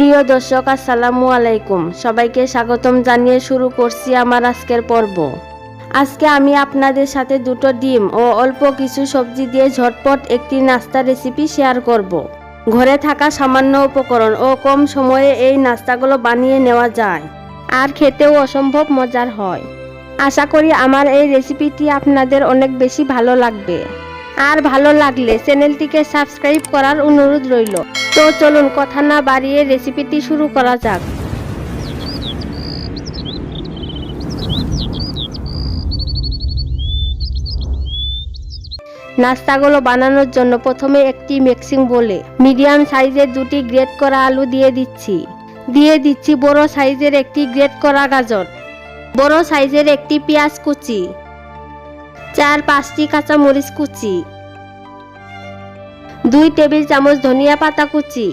প্রিয় দর্শক, আসসালামু আলাইকুম। সবাইকে স্বাগতম জানিয়ে শুরু করছি আমার আজকের পর্ব। আজকে আমি আপনাদের সাথে দুটো ডিম ও অল্প কিছু সবজি দিয়ে ঝটপট একটি নাস্তা রেসিপি শেয়ার করব। ঘরে থাকা সামান্য উপকরণ ও কম সময়ে এই নাস্তাগুলো বানিয়ে নেওয়া যায়, আর খেতেও অসম্ভব মজার হয়। আশা করি আমার এই রেসিপিটি আপনাদের অনেক বেশি ভালো লাগবে। আর ভালো লাগলে চ্যানেলটিকে সাবস্ক্রাইব করার অনুরোধ রইল। তো চলুন কথা না বাড়িয়ে রেসিপিটি শুরু করা যাক। নাস্তাগুলো বানানোর জন্য প্রথমে একটি মিক্সিং বোলে মিডিয়াম সাইজের দুটি গ্রেট করা আলু দিয়ে দিচ্ছি বড় সাইজের একটি গ্রেট করা গাজর, বড় সাইজের একটি পেঁয়াজ কুচি, 4-5টি কাঁচা মরিচ কুচি, 2 টেবিল চামচ ধনিয়া পাতা কুচি,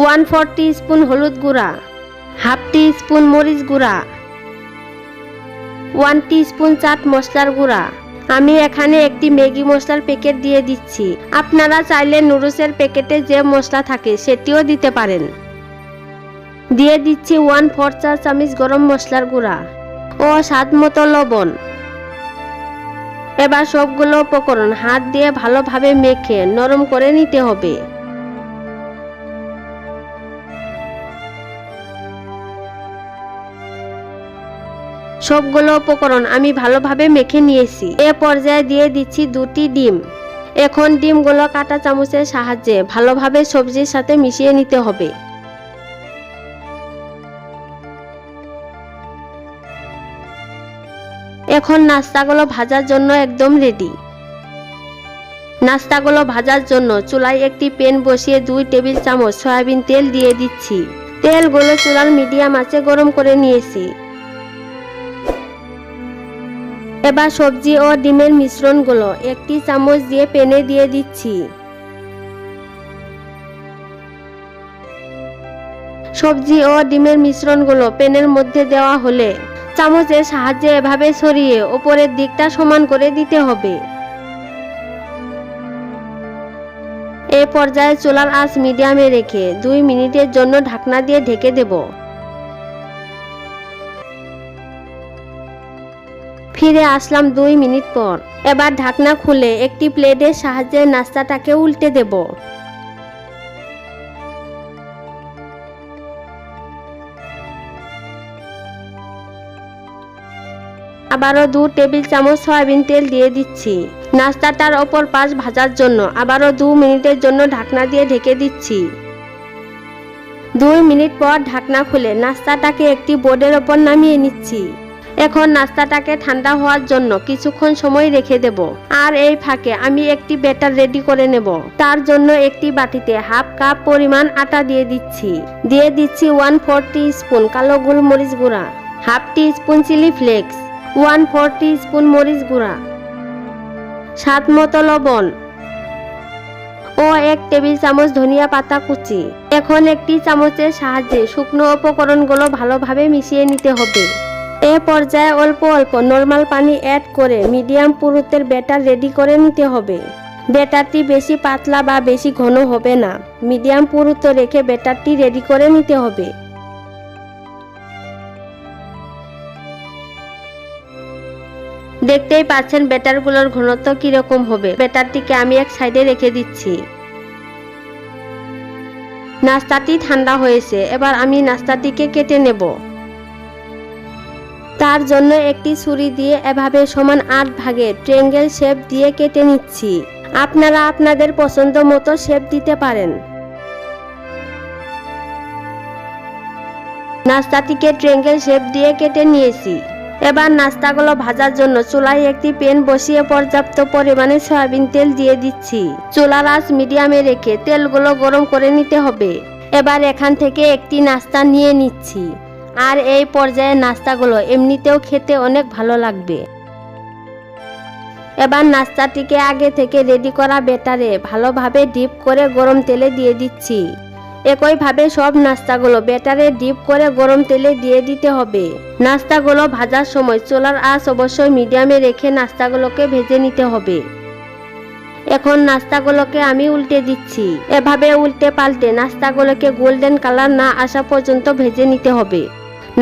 1/4 টিস্পুন হলুদ গুঁড়া, 1/2 টিস্পুন মরিচ গুঁড়া, 1 টিস্পুন চাট মশলার গুঁড়া। আমি এখানে একটি ম্যাগি মশলার প্যাকেট দিয়ে দিচ্ছি। আপনারা চাইলে নুডলসের প্যাকেটে যে মশলা থাকে সেটিও দিতে পারেন। দিয়ে দিচ্ছি 1/4 চা চামচ গরম মশলার গুঁড়া ও স্বাদ মতো লবণ। এবার সবগুলো উপকরণ হাত দিয়ে ভালোভাবে মেখে নরম করে নিতে হবে। সবগুলো উপকরণ আমি ভালোভাবে মেখে নিয়েছি। এ পর্যায়ে দিয়ে দিচ্ছি 2টি ডিম। এখন ডিমগুলো কাঁটা চামচের সাহায্যে ভালোভাবে সবজির সাথে মিশিয়ে নিতে হবে। এখন নাস্তাগুলো ভাজার জন্য একদম রেডি। নাস্তাগুলো ভাজার জন্য চুলায় একটি প্যান বসিয়ে 2 টেবিল চামচ সয়াবিন তেল দিয়ে দিচ্ছি। তেলগুলো চুলার মিডিয়াম আঁচে গরম করে নিয়েছি। এবার সবজি ও ডিমের মিশ্রণগুলো একটি চামচ দিয়ে প্যানে দিয়ে দিচ্ছি। সবজি ও ডিমের মিশ্রণগুলো প্যানের মধ্যে দেওয়া হলে চামচের সাহায্যে এভাবে ছড়িয়ে উপরের দিকটা সমান করে দিতে হবে। এই পর্যায়ে চুলার আঁচ মিডিয়ামে রেখে 2 মিনিটের জন্য ঢাকনা দিয়ে ঢেকে দেব। ফিরে আসলাম 2 মিনিট পর। এবার ঢাকনা খুলে একটি প্লেটের সাহায্যে নাস্তাটাকে উল্টে দেব। আবারও 2 টেবিল চামচ সয়াবিন তেল দিয়ে দিচ্ছি। নাস্তাটার অপর পাশ ভাজার জন্য আবারও 2 মিনিটের জন্য ঢাকনা দিয়ে ঢেকে দিচ্ছি। 2 মিনিট পর ঢাকনা খুলে নাস্তাটাকে একটি বোর্ডের ওপর নামিয়ে নিচ্ছি। এখন নাস্তাটাকে ঠান্ডা হওয়ার জন্য কিছুক্ষণ সময় রেখে দেব। আর এই ফাঁকে আমি একটি ব্যাটার রেডি করে নেব। তার জন্য একটি বাটিতে 1/2 কাপ পরিমাণ আটা দিয়ে দিচ্ছি 1/4 টিস্পুন কালো গোলমরিচ গুঁড়া, 1/2 টিস্পুন চিলি ফ্লেক্স, 1/4 টিস্পুন মরিচ গুঁড়া, স্বাদ মতো লবণ ও 1 টেবিল চামচ ধনিয়া পাতা কুচি। এখন একটি চামচের সাহায্যে শুকনো উপকরণগুলো ভালোভাবে মিশিয়ে নিতে হবে। এ পর্যায়ে অল্প অল্প নরমাল পানি অ্যাড করে মিডিয়াম পুরুত্বের ব্যাটার রেডি করে নিতে হবে। ব্যাটারটি বেশি পাতলা বা বেশি ঘন হবে না, মিডিয়াম পুরুত্ব রেখে ব্যাটারটি রেডি করে নিতে হবে। দেখতেই পাচ্ছেন ব্যাটারগুলোর ঘনত্ব কিরকম হবে। ব্যাটারটিকে আমি এক সাইডে রেখে দিচ্ছি। নাস্তাটি ঠান্ডা হয়েছে। এবার আমি নাস্তাটিকে কেটে নেব। তার জন্য একটি ছুরি দিয়ে এভাবে সমান 8 ভাগে ট্রায়াঙ্গেল শেপ দিয়ে কেটে নিচ্ছি। আপনারা আপনাদের পছন্দ মতো শেপ দিতে পারেন। নাস্তাটিকে ট্রায়াঙ্গেল শেপ দিয়ে কেটে নিয়েছি। এবার নাস্তাগুলো ভাজার জন্য চুলায় একটি প্যান বসিয়ে পর্যাপ্ত পরিমাণে সয়াবিন তেল দিয়ে দিচ্ছি। চুলার আঁচ মিডিয়ামে রেখে তেলগুলো গরম করে নিতে হবে। এবার এখান থেকে একটি নাস্তা নিয়ে নিচ্ছি। আর এই পর্যায়ে নাস্তাগুলো এমনিতেও খেতে অনেক ভালো লাগবে। এবার নাস্তাটিকে আগে থেকে রেডি করা ব্যাটারে ভালোভাবে ডিপ করে গরম তেলে দিয়ে দিচ্ছি। একইভাবে সব নাস্তাগুলো ব্যাটারে ডিপ করে গরম তেলে দিয়ে দিতে হবে। নাস্তাগুলো ভাজার সময় চুলার আঁচ অবশ্যই মিডিয়ামে রেখে নাস্তাগুলোকে ভেজে নিতে হবে। এখন নাস্তাগুলোকে আমি উল্টে দিচ্ছি। এভাবে উল্টে পাল্টে নাস্তাগুলোকে গোল্ডেন কালার না আসা পর্যন্ত ভেজে নিতে হবে।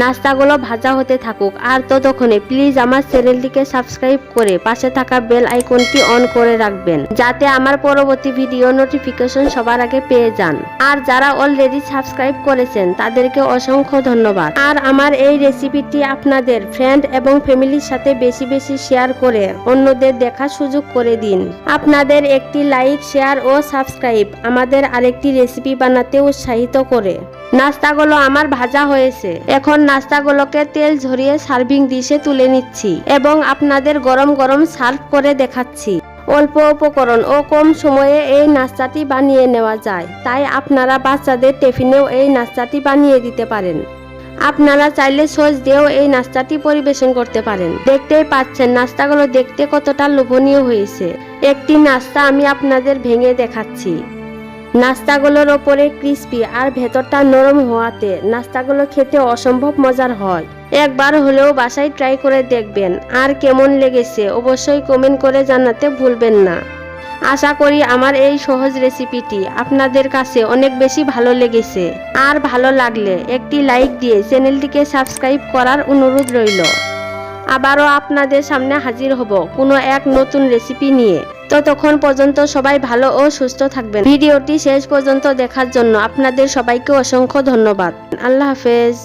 নাস্তাগুলো ভাজা হতে থাকুক, আর ততক্ষণে প্লিজ আমার চ্যানেলটিকে সাবস্ক্রাইব করে পাশে থাকা বেল আইকনটি অন করে রাখবেন, যাতে আমার পরবর্তী ভিডিও নোটিফিকেশন সবার আগে পেয়ে যান। আর যারা অলরেডি সাবস্ক্রাইব করেছেন তাদেরকে অসংখ্য ধন্যবাদ। আর আমার এই রেসিপিটি আপনাদের ফ্রেন্ড এবং ফ্যামিলির সাথে বেশি বেশি শেয়ার করে অন্যদের দেখার সুযোগ করে দিন। আপনাদের একটি লাইক, শেয়ার ও সাবস্ক্রাইব আমাদের আরেকটি রেসিপি বানাতে উৎসাহিত করে। নাস্তাগুলো আমার ভাজা হয়েছে। এখন নাস্তাগুলোকে তেল ঝরিয়ে সার্ভিং ডিশে তুলে নিচ্ছি এবং আপনাদের গরম গরম সার্ভ করে দেখাচ্ছি। অল্প উপকরণ ও কম সময়ে এই নাস্তাটি বানিয়ে নেওয়া যায়, তাই আপনারা বাচ্চাদের টিফিনেও এই নাস্তাটি বানিয়ে দিতে পারেন। আপনারা চাইলে সস দিয়েও এই নাস্তাটি পরিবেশন করতে পারেন। দেখতেই পাচ্ছেন নাস্তাগুলো দেখতে কতটা লোভনীয় হয়েছে। একটি নাস্তা আমি আপনাদের ভেঙে দেখাচ্ছি। নাস্তাগুলোর ওপরে ক্রিস্পি আর ভেতরটা নরম হওয়াতে নাস্তাগুলো খেতে অসম্ভব মজার হয়। একবার হলেও বাসায় ট্রাই করে দেখবেন, আর কেমন লেগেছে অবশ্যই কমেন্ট করে জানাতে ভুলবেন না। আশা করি আমার এই সহজ রেসিপিটি আপনাদের কাছে অনেক বেশি ভালো লেগেছে। আর ভালো লাগলে একটি লাইক দিয়ে চ্যানেলটিকে সাবস্ক্রাইব করার অনুরোধ রইল। আবারও আপনাদের সামনে হাজির হব কোনো এক নতুন রেসিপি নিয়ে। ততক্ষণ পর্যন্ত সবাই ভালো ও সুস্থ থাকবেন। ভিডিওটি শেষ পর্যন্ত দেখার জন্য আপনাদের সবাইকে অসংখ্য ধন্যবাদ। আল্লাহ হাফেজ।